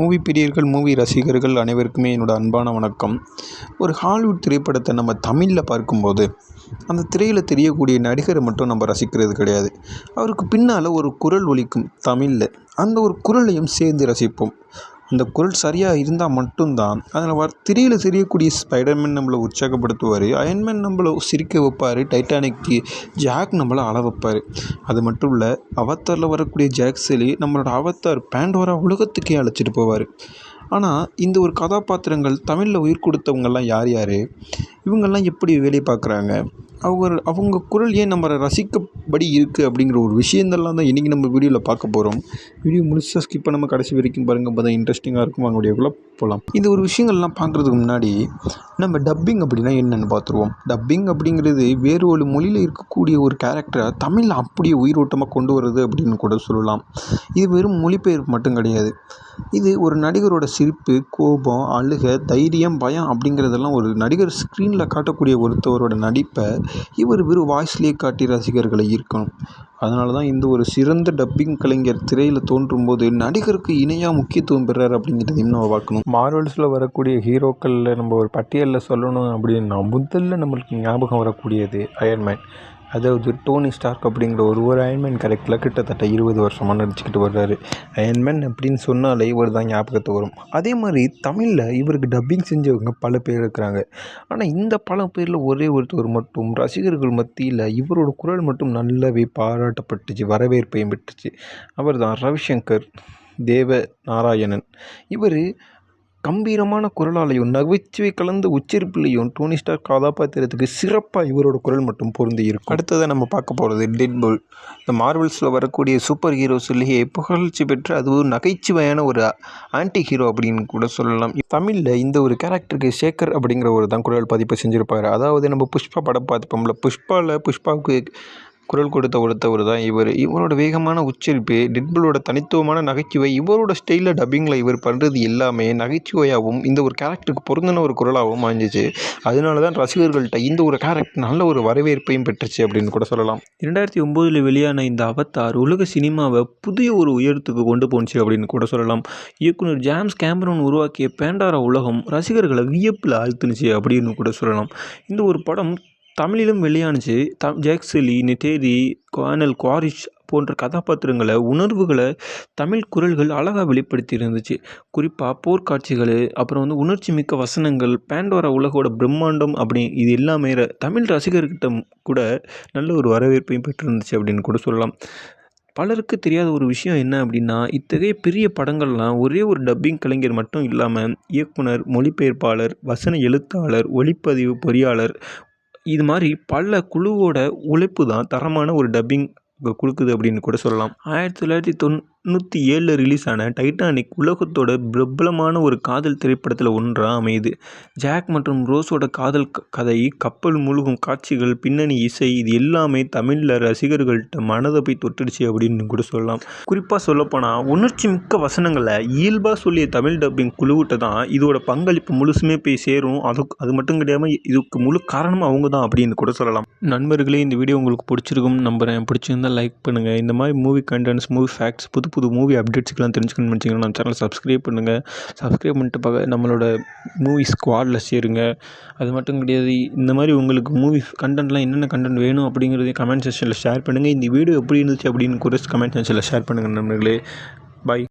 Movie பிரியர்கள், movie ரசிகர்கள் அனைவருக்குமே என்னோடய அன்பான வணக்கம். ஒரு ஹாலிவுட் திரைப்படத்தை நம்ம தமிழில் பார்க்கும்போது, அந்த திரையில் தெரியக்கூடிய நடிகரை மட்டும் நம்ம ரசிக்கிறது கிடையாது. அவருக்கு பின்னால் ஒரு குரல் ஒலிக்கும் தமிழில். அந்த ஒரு குரலையும் சேர்ந்து ரசிப்போம். அந்த குரல் சரியாக இருந்தால் மட்டும்தான் அதில் திரையில் தெரியக்கூடிய ஸ்பைடர்மேன் நம்மளை உற்சாகப்படுத்துவார், அயன்மேன் நம்மளை சிரிக்க வைப்பார், டைட்டானிக் ஜாக் நம்மளை அழ வைப்பார். அது மட்டும் இல்லை, அவத்தாரில் வரக்கூடிய ஜாக் சலி நம்மளோட அவத்தார் பேண்டோரா உலகத்துக்கே அழைச்சிட்டு போவார். ஆனால் இந்த ஒரு கதாபாத்திரங்கள் தமிழில் உயிர் கொடுத்தவங்கெல்லாம் யார் யார், இவங்கெல்லாம் எப்படி வேலை பார்க்குறாங்க, அவங்க குரல் ஏன் நம்ம ரசிக்கபடி இருக்குது அப்படிங்கிற ஒரு விஷயங்கள்லாம் தான் இன்றைக்கி நம்ம வீடியோவில் பார்க்க போகிறோம். வீடியோ முழுசாக ஸ்கிப் பண்ணாமல் கடைசி வரைக்கும் பாருங்கள், அப்போ தான் இன்ட்ரெஸ்டிங்காக இருக்கும். வாங்க வீடியோக்குள்ளே போகலாம். இந்த ஒரு விஷயங்கள்லாம் பார்க்குறதுக்கு முன்னாடி நம்ம டப்பிங் அப்படின்னா என்னென்னு பார்த்துருவோம். டப்பிங் அப்படிங்கிறது வேறு ஒரு மொழியில் இருக்கக்கூடிய ஒரு கேரக்டரை தமிழில் அப்படியே உயிரோட்டமாக கொண்டு வருது அப்படின்னு கூட சொல்லலாம். இது வெறும் மொழிபெயர்ப்பு மட்டும் கிடையாது. இது ஒரு நடிகரோட சிரிப்பு, கோபம், அழுகை, தைரியம், பயம் அப்படிங்கிறதெல்லாம் ஒரு நடிகர் ஸ்க்ரீனில் காட்டக்கூடிய ஒருத்தவரோட நடிப்பை இவர் வெறும் வாய்ஸ்லேயே காட்டி ரசிகர்களை ஈர்க்கணும். அதனால தான் இந்த ஒரு சிறந்த டப்பிங் கலைஞர் திரையில் தோன்றும் போது நடிகருக்கு இணையாக முக்கியத்துவம் பெறார் அப்படிங்கிறதையும் நம்ம பார்க்கணும். மார்வல்ஸில் வரக்கூடிய ஹீரோக்களில் நம்ம ஒரு பட்டியலில் சொல்லணும் அப்படின்னா முதல்ல நம்மளுக்கு ஞாபகம் வரக்கூடியது அயன்மேன். அதாவது டோனி ஸ்டார்க் அப்படிங்கிற ஒரு அயன்மேன் கேரக்டரில் கிட்டத்தட்ட 20 வருஷமாக நடிச்சுக்கிட்டு வர்றாரு. அயன்மேன் அப்படின்னு சொன்னாலே இவர் தான் ஞாபகத்தை வரும். அதே மாதிரி தமிழில் இவருக்கு டப்பிங் செஞ்சவங்க பல பேர் இருக்கிறாங்க. ஆனால் இந்த பல பேரில் ஒரே ஒருத்தவர் மட்டும் ரசிகர்கள் மத்தியில் இவரோட குரல் மட்டும் நல்லாவே பாராட்டப்பட்டுச்சு, வரவேற்பையும் பெற்றுச்சு. அவர் தான் ரவிசங்கர் தேவ நாராயணன். இவர் கம்பீரமான குரலாலையும் நகைச்சுவை கலந்த உச்சரிப்புலையும் டோனி ஸ்டார்க் கதாபாத்திரத்துக்கு சிறப்பாக இவரோட குரல் மட்டும் பொருந்தி இருக்கும். அடுத்ததாக நம்ம பார்க்க போகிறது டெட்பூல். இந்த மார்வல்ஸில் வரக்கூடிய சூப்பர் ஹீரோஸ்லேயே புகழ்ச்சி பெற்ற அதுவும் நகைச்சுவையான ஒரு ஆன்டி ஹீரோ அப்படின்னு கூட சொல்லலாம். தமிழில் இந்த ஒரு கேரக்டருக்கு சேகர் அப்படிங்கிற ஒரு தான் குரல் பதிப்பு செஞ்சுருப்பார். அதாவது நம்ம புஷ்பா படம் பார்த்துப்போம்ல, புஷ்பாவுக்கு குரல் கொடுத்த ஒருத்தவர் தான் இவர். இவரோட வேகமான உச்சரிப்பு, டெட்பூலோட தனித்துவமான நகைச்சுவை, இவரோட ஸ்டைலில் டப்பிங்கில் இவர் பண்ணுறது எல்லாமே நகைச்சுவையாகவும் இந்த ஒரு கேரக்டருக்கு பொருந்தின ஒரு குரலாகவும் அமைஞ்சிச்சு. அதனால தான் ரசிகர்கள்ட்ட இந்த ஒரு கேரக்டர் நல்ல ஒரு வரவேற்பையும் பெற்றுச்சு அப்படின்னு கூட சொல்லலாம். 2009 வெளியான இந்த அவத்தார் உலக சினிமாவை புதிய ஒரு உயரத்துக்கு கொண்டு போணுச்சு அப்படின்னு கூட சொல்லலாம். இயக்குனர் ஜேம்ஸ் கேமரூன் உருவாக்கிய பேண்டோரா உலகம் ரசிகர்களை வியப்பில் ஆழ்த்துனுச்சு அப்படின்னு கூட சொல்லலாம். இந்த ஒரு படம் தமிழிலும் வெளியானுச்சு. ஜாக் சலி, நெட்டேரி, கானல், குவாரிஷ் போன்ற கதாபாத்திரங்களை, உணர்வுகளை தமிழ் குரல்கள் அழகாக வெளிப்படுத்தி இருந்துச்சு. குறிப்பாக போர்க்காட்சிகள், அப்புறம் உணர்ச்சி மிக்க வசனங்கள், பேண்டோரா உலகோட பிரம்மாண்டம் அப்படி இது எல்லாமே தமிழ் ரசிகர்கிட்ட கூட நல்ல ஒரு வரவேற்பையும் பெற்றிருந்துச்சு அப்படின்னு கூட சொல்லலாம். பலருக்கு தெரியாத ஒரு விஷயம் என்ன அப்படின்னா, இத்தகைய பெரிய படங்கள்லாம் ஒரே ஒரு டப்பிங் கலைஞர் மட்டும் இல்லாமல் இயக்குனர், மொழிபெயர்ப்பாளர், வசன எழுத்தாளர், ஒளிப்பதிவு பொறியாளர், இது மாதிரி பல குழுவோட உழைப்பு தான் தரமான ஒரு டப்பிங் கொடுக்குது அப்படின்னு கூட சொல்லலாம். 1997 ரிலீஸ் ஆன டைட்டானிக் உலகத்தோட பிரபலமான ஒரு காதல் திரைப்படத்தில் ஒன்றாக அமையுது. ஜாக் மற்றும் ரோஸோட காதல் கதை, கப்பல் மூழ்கும் காட்சிகள், பின்னணி இசை, இது எல்லாமே தமிழில் ரசிகர்கள்ட்ட மனதை போய் தொட்டுடுச்சு அப்படின்னு கூட சொல்லலாம். குறிப்பாக சொல்லப்போனால் உணர்ச்சி மிக்க வசனங்களை இயல்பாக சொல்லிய தமிழ் டப்பிங் குழுவிட்ட தான் இதோட பங்களிப்பு முழுசுமே போய் சேரும். அது மட்டும் கிடையாமல் இதுக்கு முழு காரணம் அவங்க தான் அப்படின்னு கூட சொல்லலாம். நண்பர்களே, இந்த வீடியோ உங்களுக்கு பிடிச்சிருக்கும் நம்புகிறேன். பிடிச்சிருந்தா லைக் பண்ணுங்கள். இந்த மாதிரி மூவி கண்டென்ட்ஸ், மூவி ஃபேக்ட்ஸ், புது மூவி அப்டேட்ஸ்க்கெலாம் தெரிஞ்சுக்கணும்னு நினச்சிங்கன்னா நம்ம சேனலை சப்ஸ்கிரைப் பண்ணுங்கள். சப்ஸ்கிரைப் பண்ணிட்டு நம்மளோட மூவி ஸ்குவாடில் சேருங்க. அது மட்டும் கிடையாது, இந்த மாதிரி உங்களுக்கு மூவி கண்டென்ட்லாம் என்னென்ன கண்டென்ட் வேணும் அப்படிங்கிறதையும் கமெண்ட் செக்ஷனில் ஷேர் பண்ணுங்கள். இந்த வீடியோ எப்படி இருந்துச்சு அப்படின்னு கூட கமெண்ட் செக்ஷனில் ஷேர் பண்ணுங்கள் நண்பர்களே. பாய்.